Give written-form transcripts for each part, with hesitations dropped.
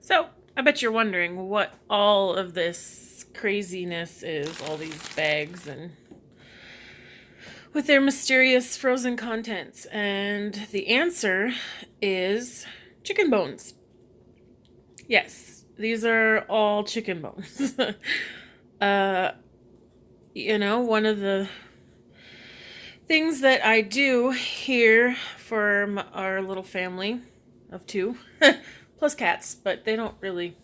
So, I bet you're wondering what all of this craziness is, all these bags and with their mysterious frozen contents. And the answer is chicken bones. Yes, these are all chicken bones. One of the things that I do here for our little family of two, plus cats, but they don't really,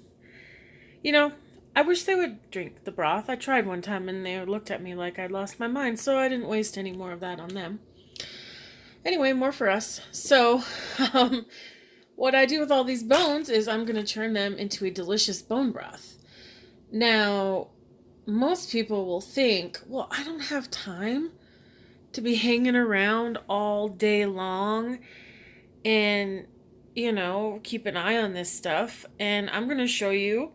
I wish they would drink the broth. I tried one time and they looked at me like I'd lost my mind, so I didn't waste any more of that on them. Anyway, more for us. So, what I do with all these bones is I'm going to turn them into a delicious bone broth. Now, most people will think, well, I don't have time to be hanging around all day long and, keep an eye on this stuff. And I'm going to show you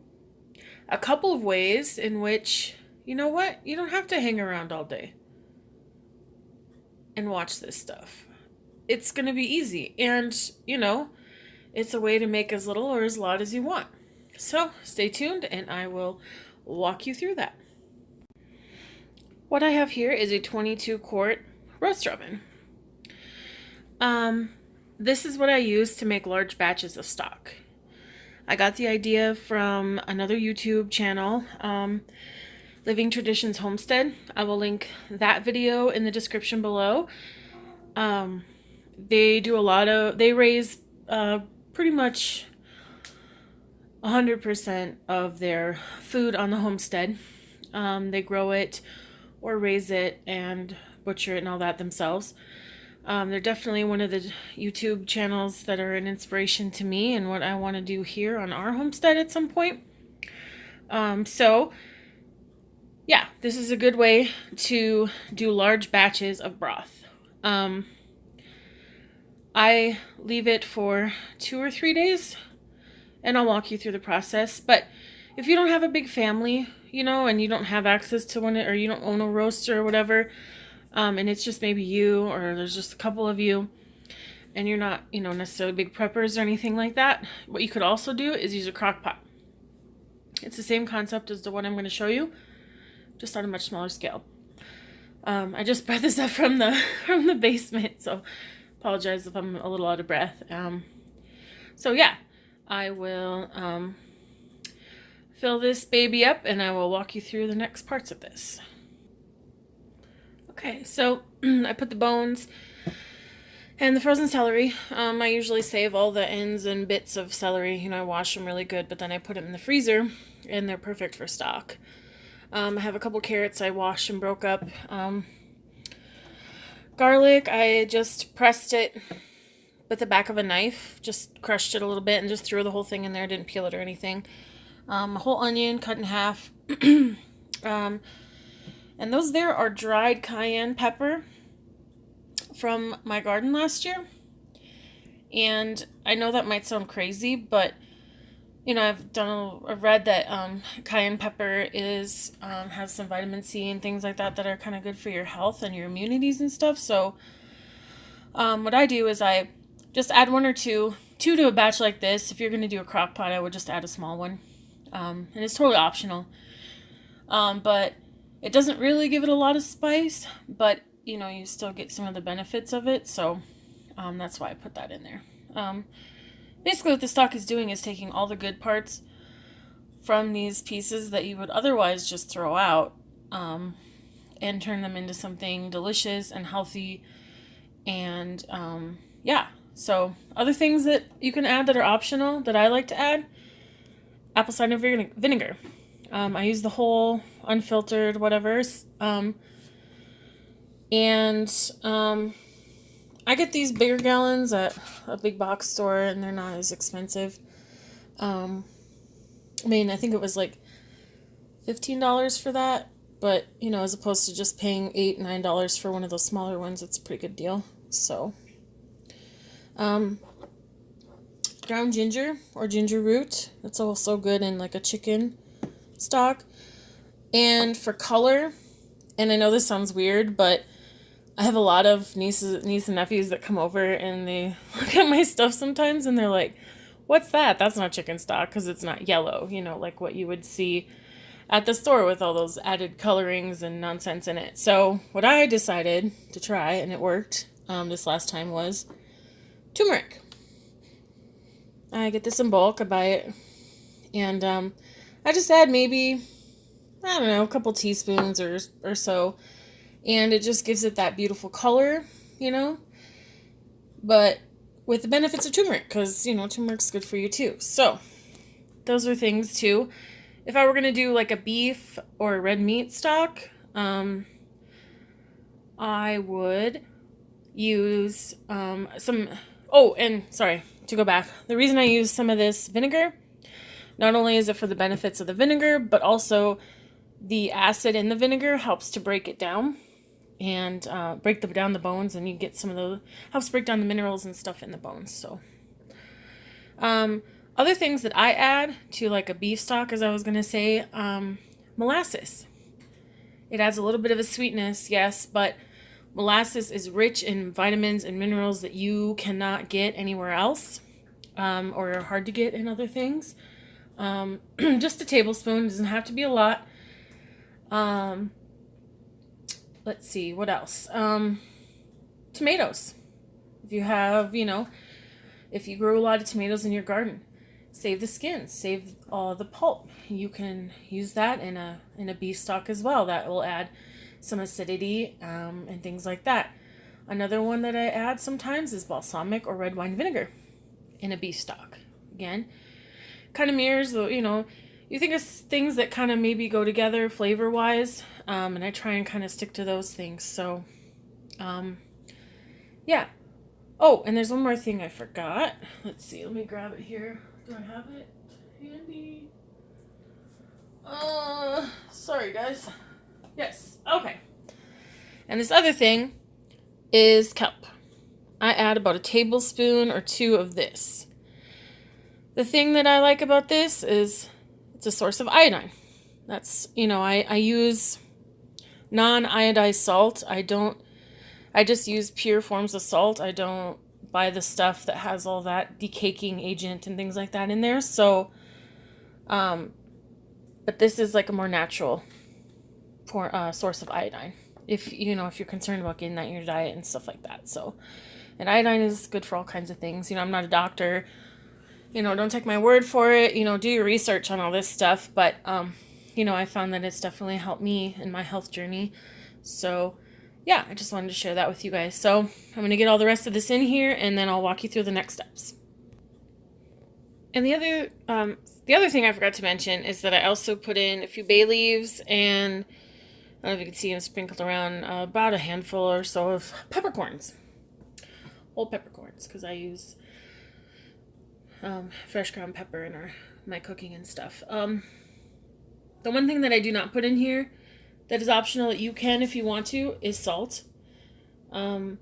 a couple of ways in which, you don't have to hang around all day and watch this stuff. It's going to be easy. And, it's a way to make as little or as lot as you want. So stay tuned and I will walk you through that. What I have here is a 22-quart roast oven. This is what I use to make large batches of stock. I got the idea from another YouTube channel, Living Traditions Homestead. I will link that video in the description below. They raise pretty much 100% of their food on the homestead. They grow it or raise it and butcher it and all that themselves. They're definitely one of the YouTube channels that are an inspiration to me and what I want to do here on our homestead at some point. This is a good way to do large batches of broth. I leave it for 2 or 3 days and I'll walk you through the process. But if you don't have a big family, and you don't have access to one, or you don't own a roaster or whatever, and it's just maybe you, or there's just a couple of you, and you're not, necessarily big preppers or anything like that, what you could also do is use a crock pot. It's the same concept as the one I'm going to show you, just on a much smaller scale. I just brought this up from the basement, so apologize if I'm a little out of breath. I will fill this baby up and I will walk you through the next parts of this. Okay, so I put the bones and the frozen celery. I usually save all the ends and bits of celery. I wash them really good, but then I put them in the freezer and they're perfect for stock. I have a couple carrots I washed and broke up. Garlic, I just pressed it with the back of a knife, just crushed it a little bit and just threw the whole thing in there, didn't peel it or anything. A whole onion cut in half. And those there are dried cayenne pepper from my garden last year. And I know that might sound crazy, but I've read that cayenne pepper has some vitamin C and things like that are kind of good for your health and your immunities and stuff. So what I do is I just add 1 or 2 to a batch like this. If you're going to do a crock pot, I would just add a small one. And it's totally optional. But it doesn't really give it a lot of spice, but you still get some of the benefits of it. So that's why I put that in there. Basically what the stock is doing is taking all the good parts from these pieces that you would otherwise just throw out, and turn them into something delicious and healthy. And so other things that you can add that are optional that I like to add: apple cider vinegar. I use the whole unfiltered whatever. I get these bigger gallons at a big box store and they're not as expensive. I think it was like $15 for that, but as opposed to just paying $8, $9 for one of those smaller ones, it's a pretty good deal. So, ground ginger or ginger root, that's also good in like a chicken stock. And for color, and I know this sounds weird, but I have a lot of niece and nephews that come over and they look at my stuff sometimes and they're like, what's that? That's not chicken stock because it's not yellow, like what you would see at the store with all those added colorings and nonsense in it. So what I decided to try, and it worked this last time, was turmeric. I get this in bulk, I buy it, and I just add maybe, I don't know, a couple teaspoons or so, and it just gives it that beautiful color, but with the benefits of turmeric, because, turmeric's good for you too. So those are things too. If I were going to do like a beef or a red meat stock, I would use some, oh, and sorry, to go back, the reason I use some of this vinegar, not only is it for the benefits of the vinegar, but also the acid in the vinegar helps to break it down and break down the bones, and you get some of the, helps break down the minerals and stuff in the bones. So other things that I add to like a beef stock, as I was going to say, molasses. It adds a little bit of a sweetness, yes, but molasses is rich in vitamins and minerals that you cannot get anywhere else, or are hard to get in other things. Just a tablespoon, doesn't have to be a lot. Let's see, what else? Tomatoes. If you have, if you grow a lot of tomatoes in your garden, save the skins, save all the pulp. You can use that in a beef stock as well. That will add some acidity and things like that. Another one that I add sometimes is balsamic or red wine vinegar in a beef stock. Again, kind of mirrors the, you think of things that kind of maybe go together flavor-wise, and I try and kind of stick to those things. So, yeah. Oh, and there's one more thing I forgot. Let's see. Let me grab it here. Do I have it handy? Sorry, guys. Yes. Okay. And this other thing is kelp. I add about a tablespoon or two of this. The thing that I like about this is it's a source of iodine. That's, I use non-iodized salt. I just use pure forms of salt. I don't buy the stuff that has all that decaking agent and things like that in there. So, but this is like a more natural source of iodine. If you're concerned about getting that in your diet and stuff like that. So, and iodine is good for all kinds of things. I'm not a doctor. Don't take my word for it. Do your research on all this stuff. But, I found that it's definitely helped me in my health journey. So, yeah, I just wanted to share that with you guys. So, I'm going to get all the rest of this in here, and then I'll walk you through the next steps. And the other thing I forgot to mention is that I also put in a few bay leaves, and I don't know if you can see them sprinkled around, about a handful or so of peppercorns. Whole peppercorns, because I use fresh ground pepper in my cooking and stuff. The one thing that I do not put in here that is optional that you can if you want to is salt. The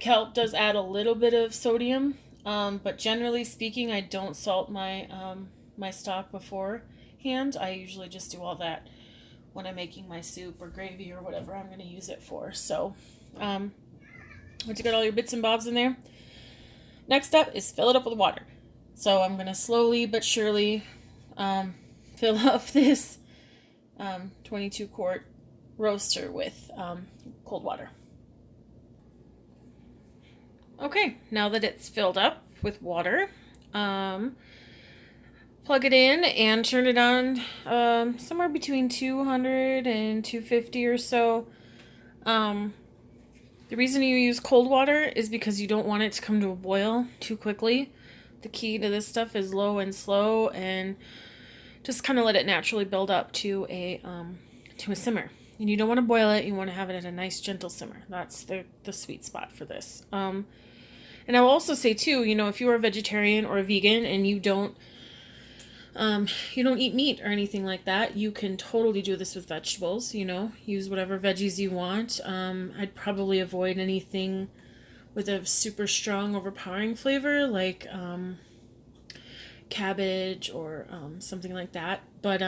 kelp does add a little bit of sodium, but generally speaking, I don't salt my my stock beforehand. I usually just do all that when I'm making my soup or gravy or whatever I'm going to use it for. So, once you got all your bits and bobs in there, next step is fill it up with water. So I'm going to slowly but surely fill up this 22 quart roaster with cold water. Okay, now that it's filled up with water, plug it in and turn it on somewhere between 200 and 250 or so. The reason you use cold water is because you don't want it to come to a boil too quickly. The key to this stuff is low and slow, and just kind of let it naturally build up to a simmer. And you don't want to boil it. You want to have it at a nice gentle simmer. That's the sweet spot for this. And I will also say too, if you are a vegetarian or a vegan and you don't eat meat or anything like that, you can totally do this with vegetables. Use whatever veggies you want. I'd probably avoid anything with a super strong, overpowering flavor, like cabbage or something like that. But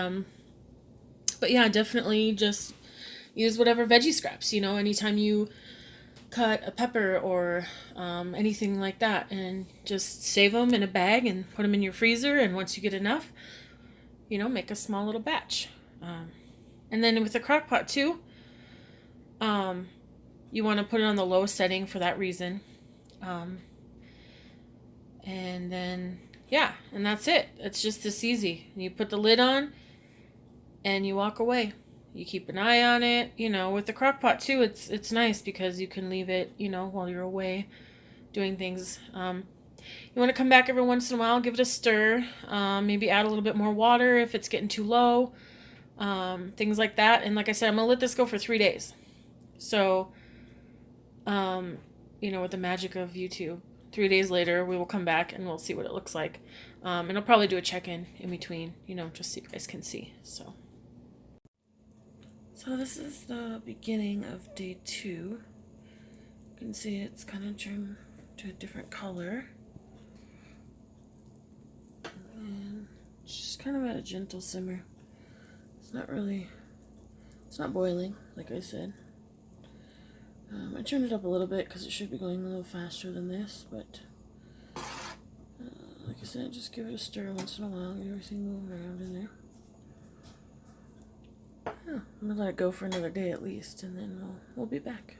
yeah, definitely just use whatever veggie scraps. Anytime you cut a pepper or anything like that, and just save them in a bag and put them in your freezer. And once you get enough, make a small little batch. And then with the crock pot too, you want to put it on the low setting for that reason. And then, yeah, and that's it. It's just this easy. You put the lid on and you walk away. You keep an eye on it. With the crock pot too, it's nice because you can leave it, while you're away doing things. You want to come back every once in a while, give it a stir, maybe add a little bit more water if it's getting too low, things like that. And like I said, I'm going to let this go for 3 days. So, with the magic of YouTube, 3 days later, we will come back and we'll see what it looks like. And I'll probably do a check-in in between, just so you guys can see. So this is the beginning of day 2. You can see it's kind of turned to a different color. And it's just kind of at a gentle simmer. It's not boiling, like I said. I turned it up a little bit because it should be going a little faster than this, but like I said, just give it a stir once in a while, get everything moving around in there. Yeah, I'm going to let it go for another day at least, and then we'll be back.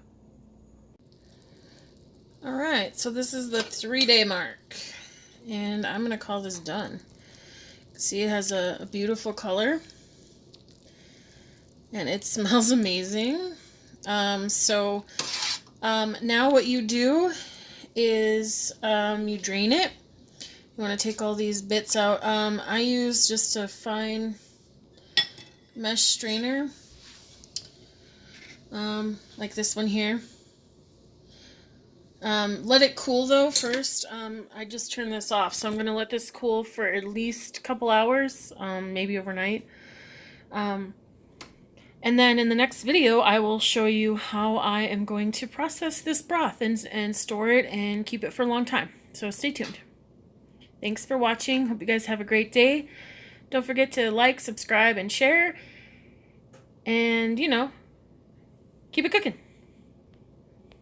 Alright, so this is the 3-day mark, and I'm going to call this done. See, it has a beautiful color, and it smells amazing. Now what you do is you drain it. You want to take all these bits out. I use just a fine mesh strainer, like this one here. Let it cool though first. I just turned this off, so I'm going to let this cool for at least a couple hours, maybe overnight. And then in the next video, I will show you how I am going to process this broth and store it and keep it for a long time. So stay tuned. Thanks for watching. Hope you guys have a great day. Don't forget to like, subscribe, and share. And, keep it cooking.